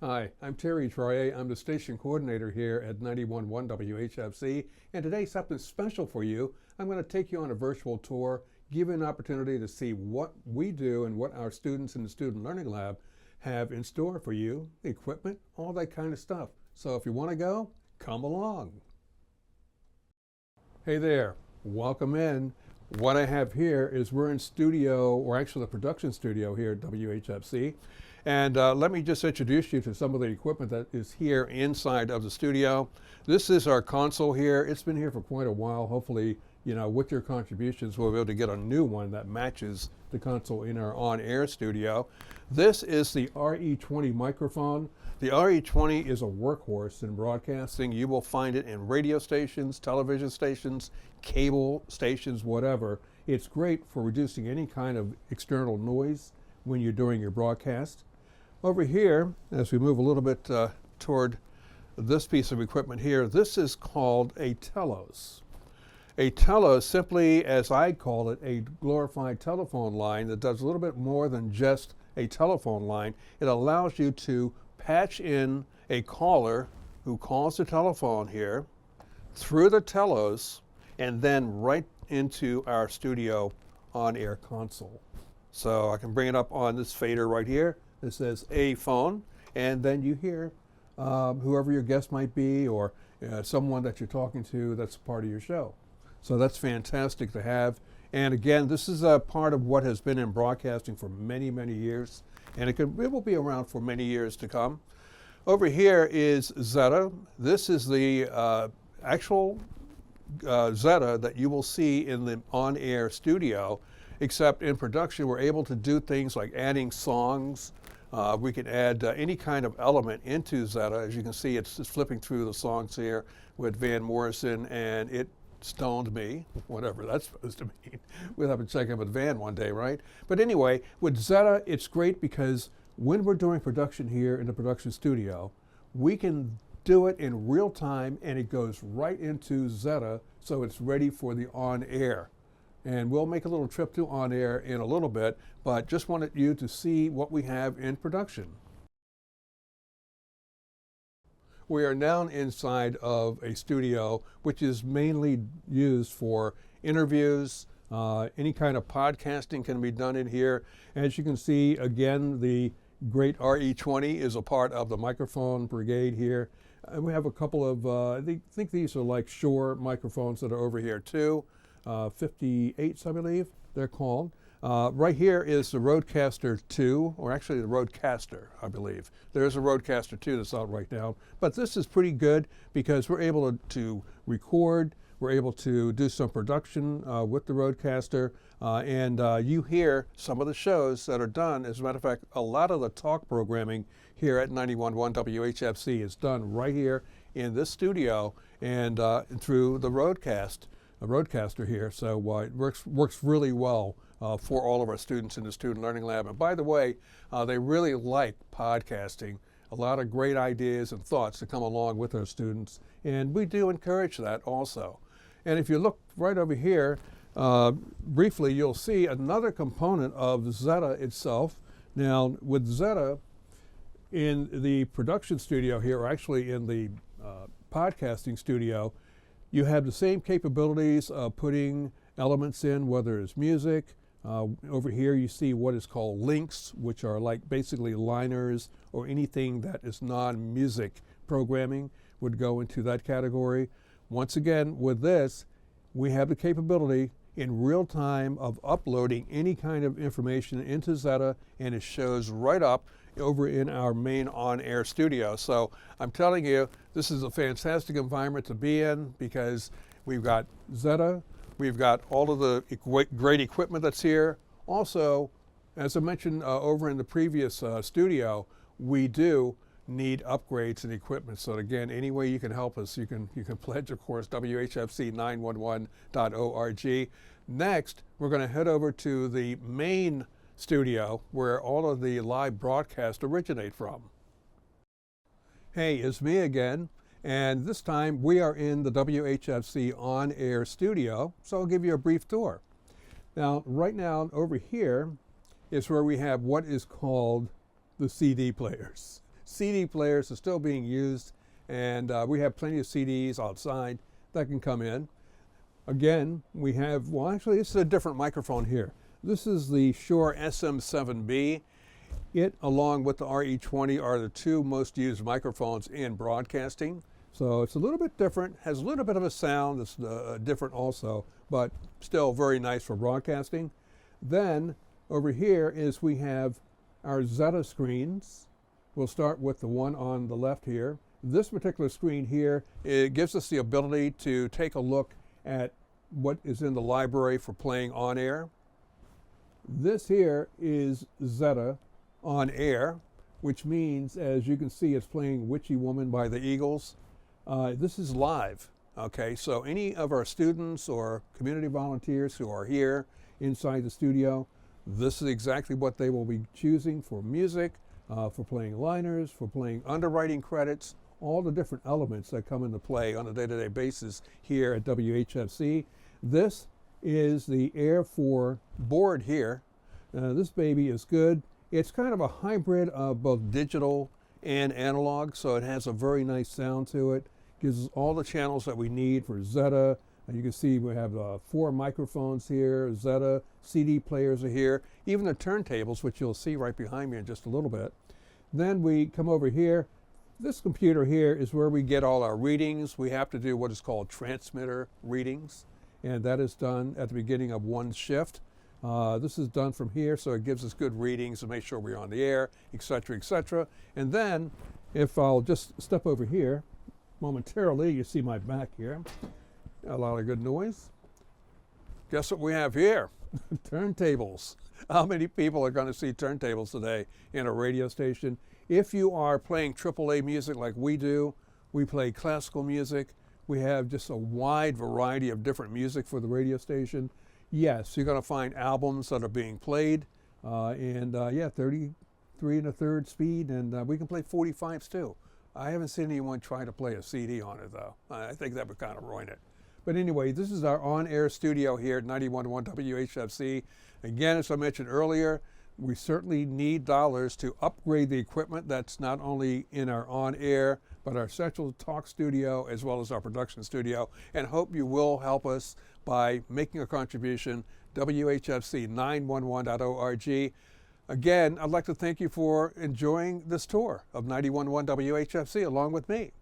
Hi, I'm Terry Trouyet. I'm the Station Coordinator here at 91.1 WHFC, and today something special for you. I'm going to take you on a virtual tour, give you an opportunity to see what we do and what our students in the Student Learning Lab have in store for you, equipment, all that kind of stuff. So if you want to go, come along. Hey there, welcome in. What I have here is we're in studio, or actually the production studio here at WHFC. And let me just introduce you to some of the equipment that is here inside of the studio. This is our console here. It's been here for quite a while. Hopefully, with your contributions, we'll be able to get a new one that matches the console in our on-air studio. This is the RE20 microphone. The RE20 is a workhorse in broadcasting. You will find it in radio stations, television stations, cable stations, whatever. It's great for reducing any kind of external noise when you're doing your broadcast. Over here, as we move a little bit toward this piece of equipment here, this is called a telos. A telos, simply as I call it, a glorified telephone line that does a little bit more than just a telephone line. It allows you to patch in a caller who calls the telephone here through the telos and then right into our studio on-air console. So I can bring it up on this fader right here. It says a phone, and then you hear whoever your guest might be, or someone that you're talking to that's part of your show. So that's fantastic to have. And again, this is a part of what has been in broadcasting for many, many years, and it will be around for many years to come. Over here is Zeta. This is the actual Zeta that you will see in the on-air studio, except in production we're able to do things like adding songs. We can add any kind of element into Zeta. As you can see, it's just flipping through the songs here with Van Morrison, and it stoned me, whatever that's supposed to mean. We'll have to check in with Van one day, right? But anyway, with Zeta, it's great because when we're doing production here in the production studio, we can do it in real time, and it goes right into Zeta, so it's ready for the on-air. And we'll make a little trip to on-air in a little bit, but just wanted you to see what we have in production. We are now inside of a studio which is mainly used for interviews. Any kind of podcasting can be done in here. As you can see, again, the great RE20 is a part of the microphone brigade here. And we have a couple of, I think these are like Shure microphones that are over here too. 58s, I believe they're called. Right here is the Rodecaster 2, or actually the Rodecaster, I believe. There's a Rodecaster 2 that's out right now. But this is pretty good because we're able to record, we're able to do some production with the Rodecaster, and you hear some of the shows that are done. As a matter of fact, a lot of the talk programming here at 91.1 WHFC is done right here in this studio and through the Rodecaster here. So it works really well for all of our students in the Student Learning Lab. And by the way, they really like podcasting. A lot of great ideas and thoughts that come along with our students, and we do encourage that also. And if you look right over here, briefly, you'll see another component of Zeta itself. Now, with Zeta, in the production studio here, or actually in the podcasting studio, you have the same capabilities of putting elements in, whether it's music. Over here you see what is called links, which are like basically liners, or anything that is non-music programming would go into that category. Once again, with this, we have the capability in real time of uploading any kind of information into Zeta, and it shows right up over in our main on-air studio. So I'm telling you, this is a fantastic environment to be in because we've got Zeta, we've got all of the great equipment that's here. Also, as I mentioned over in the previous studio, we do need upgrades in equipment. So again, any way you can help us, you can pledge, of course, WHFC911.org. Next, we're going to head over to the main studio where all of the live broadcasts originate from. Hey, it's me again, and this time we are in the WHFC on-air studio, so I'll give you a brief tour. Now, right now over here is where we have what is called the CD players. CD players are still being used, and we have plenty of CDs outside that can come in. Again, we have, well, actually, this is a different microphone here. This is the Shure SM7B. It, along with the RE20, are the two most used microphones in broadcasting. So it's a little bit different, has a little bit of a sound that's different also, but still very nice for broadcasting. Then over here is we have our Zeta screens. We'll start with the one on the left here. This particular screen here, it gives us the ability to take a look at what is in the library for playing on air. This here is Zeta on air, which means, as you can see, it's playing Witchy Woman by the Eagles. This is live, okay? So any of our students or community volunteers who are here inside the studio, this is exactly what they will be choosing for music, for playing liners, for playing underwriting credits, all the different elements that come into play on a day-to-day basis here at WHFC. This is the Air 4 board here. This baby is good. It's kind of a hybrid of both digital and analog, so it has a very nice sound to it. Gives us all the channels that we need for Zeta. You can see we have 4 microphones here, Zeta, CD players are here, even the turntables, which you'll see right behind me in just a little bit. Then we come over here. This computer here is where we get all our readings. We have to do what is called transmitter readings, and that is done at the beginning of one shift. This is done from here, so it gives us good readings to make sure we're on the air, etc., etc. And then, if I'll just step over here momentarily, you see my back here. A lot of good noise. Guess what we have here? Turntables. How many people are going to see turntables today in a radio station? If you are playing AAA music like we do, we play classical music. We have just a wide variety of different music for the radio station. Yes, you're going to find albums that are being played, yeah, 33 1/3 speed, and we can play 45s too. I haven't seen anyone try to play a CD on it though. I think that would kind of ruin it. But anyway, this is our on-air studio here at 91.1 WHFC. Again, as I mentioned earlier, we certainly need dollars to upgrade the equipment that's not only in our on-air, but our central talk studio as well as our production studio, and hope you will help us by making a contribution. WHFC911.org. Again, I'd like to thank you for enjoying this tour of 91.1 WHFC along with me.